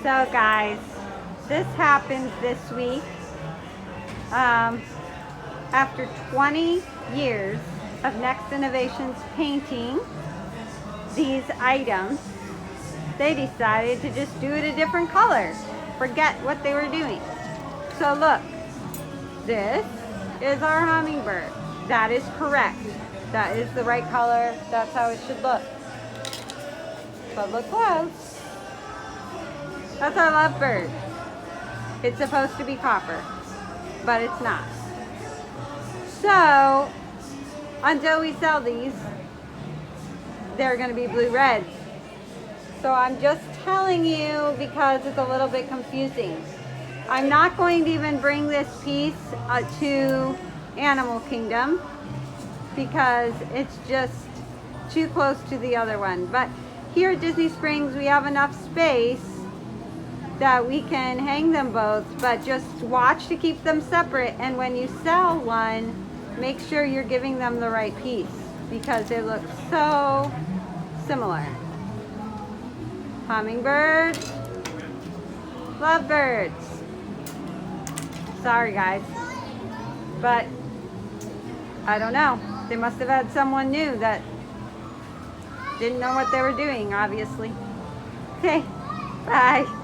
So guys, this happened this week. After 20 years of Next Innovations painting these items, they decided to just do it a different color. Forget what they were doing. So look, this is our hummingbird. That is correct. That is the right color. That's how it should look. But look close. That's our lovebird. It's supposed to be copper, but it's not. So, until we sell these, they're going to be blue-reds. So I'm just telling you because it's a little bit confusing. I'm not going to even bring this piece to Animal Kingdom because it's just too close to the other one. But here at Disney Springs, we have enough space that we can hang them both, but just watch to keep them separate. And when you sell one, make sure you're giving them the right piece because they look so similar. Hummingbirds, lovebirds. Sorry guys, but I don't know. They must have had someone new that didn't know what they were doing, obviously. Okay, bye.